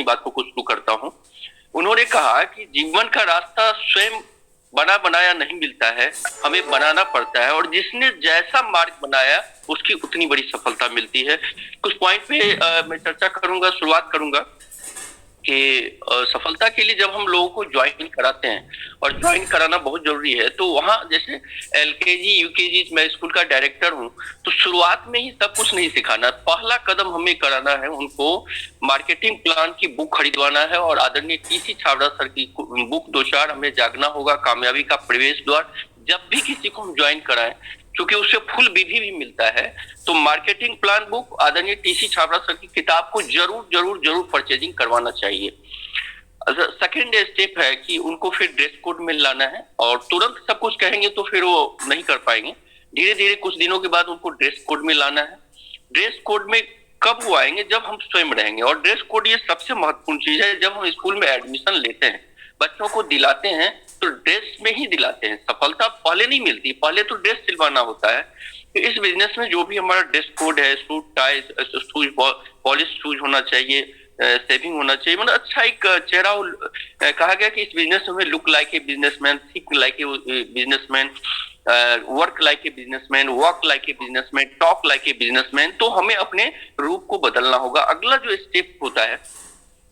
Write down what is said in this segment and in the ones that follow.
बात को शुरू करता हूँ। उन्होंने कहा कि जीवन का रास्ता स्वयं बना बनाया नहीं मिलता है, हमें बनाना पड़ता है, और जिसने जैसा मार्ग बनाया उसकी उतनी बड़ी सफलता मिलती है। कुछ पॉइंट पे मैं चर्चा करूंगा, शुरुआत करूंगा कि सफलता के लिए जब हम लोगों को ज्वाइन कराते हैं, और ज्वाइन कराना बहुत जरूरी है, तो वहां जैसे एलकेजी यूकेजी, मैं स्कूल का डायरेक्टर हूं, तो शुरुआत में ही सब कुछ नहीं सिखाना। पहला कदम हमें कराना है, उनको मार्केटिंग प्लान की बुक खरीदवाना है, और आदरणीय टीसी छाबड़ा सर की बुक दो चार हमें जागना होगा, कामयाबी का प्रवेश द्वार। जब भी किसी को हम ज्वाइन कराएं, क्योंकि उससे फुल विधि भी मिलता है, तो मार्केटिंग प्लान बुक आदरणीय टीसी छाबड़ा सर की किताब को जरूर जरूर जरूर परचेजिंग करवाना चाहिए। सेकेंड स्टेप है कि उनको फिर ड्रेस कोड में लाना है, और तुरंत सब कुछ कहेंगे तो फिर वो नहीं कर पाएंगे। धीरे धीरे कुछ दिनों के बाद उनको ड्रेस कोड में लाना है। ड्रेस कोड में कब वो आएंगे? जब हम स्वयं रहेंगे। और ड्रेस कोड ये सबसे महत्वपूर्ण चीज है। जब हम स्कूल में एडमिशन लेते हैं, बच्चों को दिलाते हैं, तो ड्रेस में ही दिलाते हैं। सफलता पहले नहीं मिलती, पहले तो ड्रेस सिलवाना होता है। तो इस बिजनेस में जो भी हमारा ड्रेस कोड है, suit tie, shoes, polish shoes होना चाहिए, सेविंग होना चाहिए, मतलब अच्छा एक चेहरा। कहा गया कि इस बिजनेस में look like a businessman, think like a businessman, work like a businessman, walk like a businessman, talk like a businessman. तो हमें अपने रूप को बदलना होगा। अगला जो स्टेप होता है,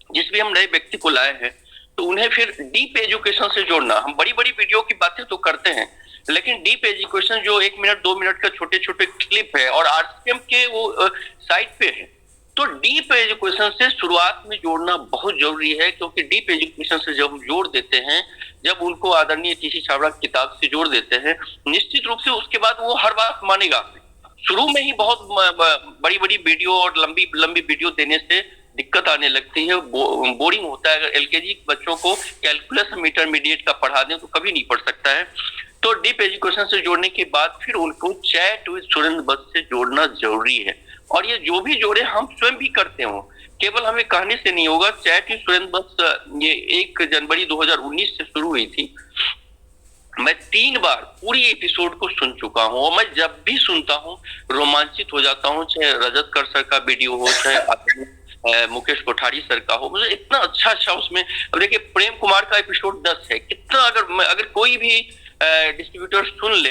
जिस भी हम नए व्यक्ति को लाए हैं, तो उन्हें फिर डीप एजुकेशन से जोड़ना। हम बड़ी बड़ी वीडियो की बातें तो करते हैं, लेकिन डीप एजुकेशन जो 1 मिनट 2 मिनट का छोटे छोटे क्लिप है, और आरसीएम के वो साइट पे है, तो डीप एजुकेशन से शुरुआत में जोड़ना बहुत जरूरी है। क्योंकि डीप एजुकेशन से जब हम जोड़ देते हैं, जब उनको आदरणीय टीसी छाबड़ा की किताब से जोड़ देते हैं, निश्चित रूप से उसके बाद वो हर बात मानेगा। शुरू में ही बहुत बड़ी बड़ी वीडियो और लंबी लंबी वीडियो देने से दिक्कत आने लगती है, बोरिंग होता है। अगर एलकेजी बच्चों को कैलकुलस हम इंटरमीडिएट का पढ़ा दें तो कभी नहीं पढ़ सकता है। तो डीप एजुकेशन से जोड़ने के बाद फिर उनको चैट विद स्टूडेंट बस से जोड़ना जरूरी है। और ये जो भी जोड़े हम स्वयं भी करते हो, केवल हमें कहने से नहीं होगा। चैट विद स्टूडेंट बस ये 1 जनवरी 2019 से शुरू हुई थी। मैं 3 बार पूरी एपिसोड को सुन चुका हूँ, और मैं जब भी सुनता हूँ रोमांचित हो जाता हूँ। चाहे रजत कर सर का वीडियो हो, चाहे मुकेश कोठारी सर का हो, मुझे इतना अच्छा अच्छा उसमें। अब देखिए, प्रेम कुमार का एपिसोड 10 है। कितना अगर कोई भी डिस्ट्रीब्यूटर सुन ले,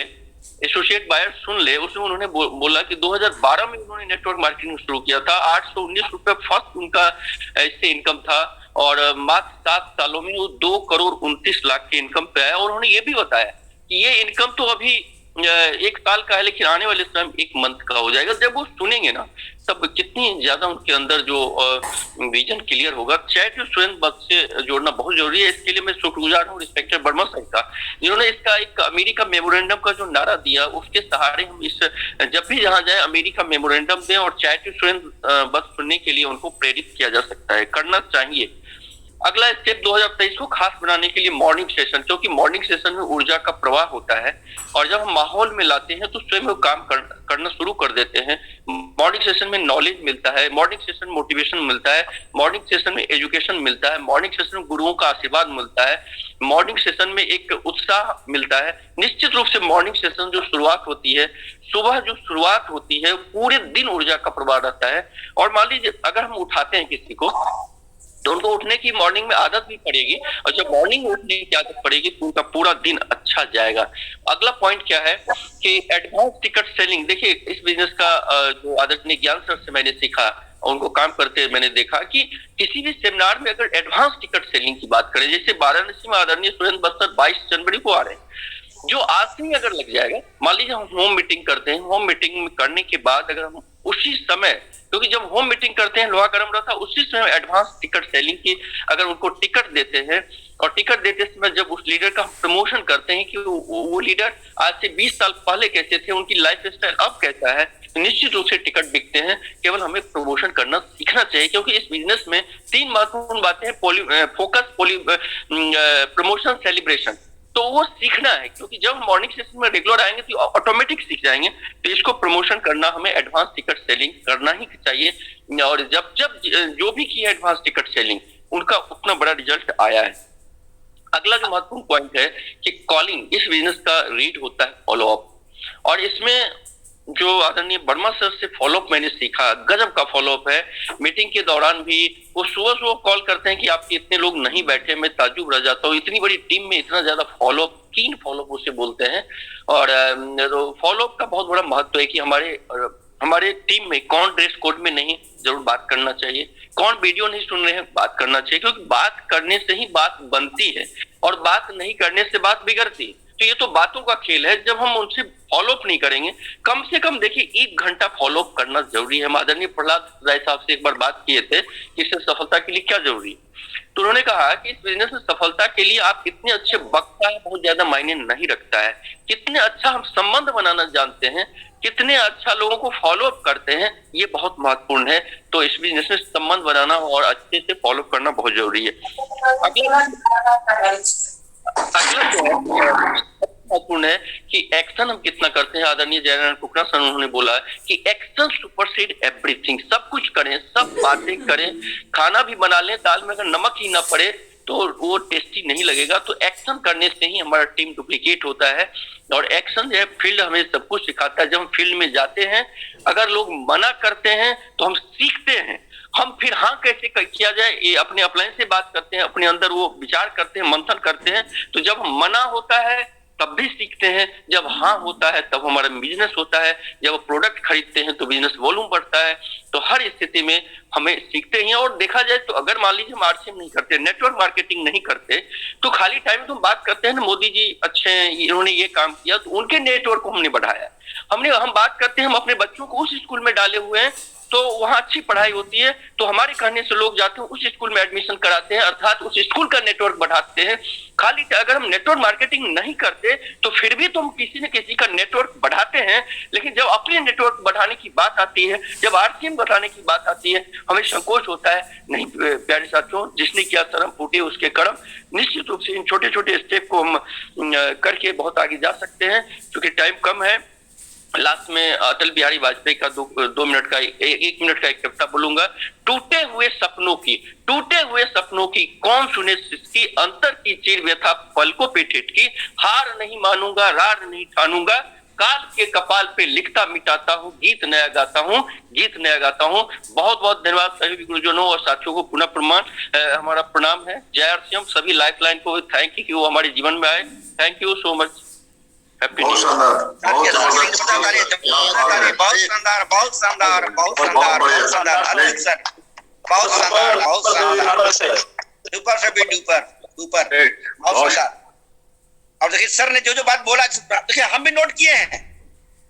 एसोसिएट बायर सुन ले, उसमें उन्होंने बोला कि 2012 में उन्होंने नेटवर्क मार्केटिंग शुरू किया था। 819 रुपए फर्स्ट उनका इससे इनकम था, और मात्र 7 सालों में वो 2 करोड़ 29 लाख के इनकम पे आया। और उन्होंने ये भी बताया कि ये इनकम तो अभी 1 साल का है, लेकिन आने वाले समय 1 मंथ का हो जाएगा। जब वो सुनेंगे ना, तब कितनी ज्यादा उनके अंदर जो विजन क्लियर होगा। चैट स्टूडेंट बस से जोड़ना बहुत जरूरी है। इसके लिए मैं शुक्रगुजार हूँ रिस्पेक्टेड वर्मा सर का, जिन्होंने इसका एक अमेरिका मेमोरेंडम का जो नारा दिया, उसके सहारे हम इस जब भी जहां जाए अमेरिका मेमोरेंडम दें, और चैट स्टूडेंट बस सुनने के लिए उनको प्रेरित किया जा सकता है, करना चाहिए। अगला स्टेप 2023 को खास बनाने के लिए मॉर्निंग सेशन, क्योंकि मॉर्निंग सेशन में ऊर्जा का प्रवाह होता है, और जब हम माहौल में लाते हैं तो स्वयं वो काम करना शुरू कर देते हैं। मॉर्निंग सेशन में नॉलेज मिलता है, मॉर्निंग सेशन में मोटिवेशन मिलता है, मॉर्निंग सेशन में एजुकेशन मिलता है, मॉर्निंग सेशन में गुरुओं का आशीर्वाद मिलता है, मॉर्निंग सेशन में एक उत्साह मिलता है। निश्चित रूप से मॉर्निंग सेशन जो शुरुआत होती है, सुबह जो शुरुआत होती है, पूरे दिन ऊर्जा का प्रवाह रहता है। और मान लीजिए अगर हम उठाते हैं किसी को, तो उनको उठने की मॉर्निंग में आदत भी पड़ेगी, और जब मॉर्निंग उठने की आदत पड़ेगी तो उनका पूरा दिन अच्छा जाएगा। अगला पॉइंट क्या है कि एडवांस टिकट सेलिंग। देखिए, इस बिजनेस का जो आदरणीय ज्ञान सर से मैंने सीखा, उनको काम करते मैंने देखा कि किसी भी सेमिनार में अगर एडवांस टिकट सेलिंग की बात करें, जैसे वाराणसी में आदरणीय सुरेंद्र बस्तर 22 जनवरी को आ रहे हैं, जो आज से ही अगर लग जाएगा, मान लीजिए हम होम मीटिंग करते हैं, होम मीटिंग करने के बाद अगर हम उसी समय, क्योंकि जब होम मीटिंग करते हैं लोहा गर्म रहता है, उसी समय एडवांस टिकट सेलिंग की अगर उनको टिकट देते हैं, और टिकट देते समय जब उस लीडर का प्रमोशन करते हैं कि वो लीडर आज से 20 साल पहले कैसे थे, उनकी लाइफ स्टाइल अब कैसा है, तो निश्चित रूप से टिकट बिकते हैं। केवल हमें प्रमोशन करना सीखना चाहिए, क्योंकि इस बिजनेस में 3 महत्वपूर्ण बातें हैं: फोकस, प्रमोशन, सेलिब्रेशन। तो वो सीखना है, क्योंकि जब हम मॉर्निंग सेशन में रेगुलर आएंगे तो ऑटोमेटिक सीख जाएंगे। तो इसको प्रमोशन करना, हमें एडवांस टिकट सेलिंग करना ही चाहिए। और जब जब जो भी किया एडवांस टिकट सेलिंग, उनका उतना बड़ा रिजल्ट आया है। अगला जो महत्वपूर्ण पॉइंट है कि कॉलिंग, इस बिजनेस का रीड होता है फॉलो अप, और इसमें जो आदरणीय वर्मा सर से फॉलोअप मैंने सीखा, गजब का फॉलोअप है। मीटिंग के दौरान भी वो सुबह सुबह कॉल करते हैं कि आपके इतने लोग नहीं बैठे, मैं ताज्जुब रह जाता हूँ, इतनी बड़ी टीम में इतना ज्यादा फॉलोअप, कीन फॉलोअप उसे बोलते हैं। और फॉलोअप का बहुत बड़ा महत्व है कि हमारे टीम में कौन ड्रेस कोड में नहीं, जरूर बात करना चाहिए, कौन वीडियो नहीं सुन रहे हैं, बात करना चाहिए, क्योंकि बात करने से ही बात बनती है और बात नहीं करने से बात बिगड़ती है। तो ये तो बातों का खेल है, जब हम उनसे फॉलोअप नहीं करेंगे, कम से कम देखिए 1 घंटा फॉलोअप करना जरूरी है। आदरणीय प्रहलाद राय साहब से एक बार बात किए थे कि इससे सफलता के लिए क्या जरूरी है, तो उन्होंने कहा कि इस बिजनेस में सफलता के लिए आप कितने अच्छे वक्ता है बहुत ज्यादा मायने नहीं रखता है, कितने अच्छा हम संबंध बनाना जानते हैं, कितने अच्छा लोगों को फॉलो अप करते हैं, ये बहुत महत्वपूर्ण है। तो इस बिजनेस में संबंध बनाना और अच्छे से फॉलो करना बहुत जरूरी है। अगला जो है महत्वपूर्ण है कि एक्शन हम कितना करते हैं। आदरणीय जयनारायण कुकड़ा सर उन्होंने बोला कि एक्शन सुपरसीड एवरीथिंग, सब कुछ करें, सब बातें करें, खाना भी बना लें, दाल में अगर नमक ही ना पड़े तो वो टेस्टी नहीं लगेगा। तो एक्शन करने से ही हमारा टीम डुप्लीकेट होता है और एक्शन जो है फील्ड हमें सब कुछ सिखाता है। जब हम फील्ड में जाते हैं, अगर लोग मना करते हैं तो हम सीखते हैं, हम फिर हाँ कैसे किया जाए ये अपने अपलाइन से बात करते हैं, अपने अंदर वो विचार करते हैं, मंथन करते हैं। तो जब मना होता है तब भी सीखते हैं, जब हाँ होता है तब हमारा बिजनेस होता है, जब प्रोडक्ट खरीदते हैं तो बिजनेस वॉल्यूम बढ़ता है। तो हर स्थिति में हमें सीखते हैं। और देखा जाए तो अगर मान लीजिए हम आरसीएम नहीं करते, नेटवर्क मार्केटिंग नहीं करते, तो खाली टाइम में तो हम बात करते हैं ना, मोदी जी अच्छे हैं, इन्होंने ये काम किया, तो उनके नेटवर्क को हमने बढ़ाया। हम बात करते हैं, हम अपने बच्चों को उस स्कूल में डाले हुए हैं तो वहां अच्छी पढ़ाई होती है, तो हमारे कहने से लोग जाते हैं उस स्कूल में एडमिशन कराते हैं, अर्थात उस स्कूल का नेटवर्क बढ़ाते हैं। खाली अगर हम नेटवर्क मार्केटिंग नहीं करते तो फिर भी तो हम किसी न किसी का नेटवर्क बढ़ाते हैं, लेकिन जब अपने नेटवर्क बढ़ाने की बात आती है, जब आरसीएम बढ़ाने की बात आती है, हमें संकोच होता है। नहीं प्यारे साथियों, जिसने किया कर्म फूटे उसके कर्म। निश्चित रूप से इन छोटे छोटे स्टेप को हम करके बहुत आगे जा सकते हैं। क्योंकि टाइम कम है, लास्ट में अटल बिहारी वाजपेयी का 1 मिनट का एक कविता बोलूंगा। टूटे हुए सपनों की कौन सुने सिसकी, अंतर की चीर व्यथा पलकों पे ठिठकी, हार नहीं मानूंगा, रार नहीं ठानूंगा, काल के कपाल पे लिखता मिटाता हूँ, गीत नया गाता हूँ। बहुत बहुत धन्यवाद सभी गुरुजनों और साथियों को, पुनः हमारा प्रणाम है। जय आरसीएम। सभी लाइफलाइन को थैंक यू कि वो हमारे जीवन में आए। Thank you so much. बहुत शानदार, बहुत शानदार, बहुत शानदार, बहुत शानदार, बहुत शानदार, बहुत शानदार, अद्भुत सर, बहुत शानदार, बहुत शानदार, सुपर से भी डुपर, बहुत शानदार। और देखिए सर ने जो जो बात बोला, देखिए हम भी नोट किए हैं,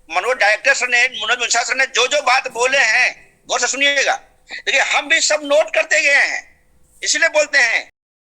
मनोज डायरेक्टर सर ने, मनोज मुंशा सर ने जो जो बात बोले हैं, गौर से सुनिएगा। देखिए हम भी सब नोट करते गए हैं, इसलिए बोलते हैं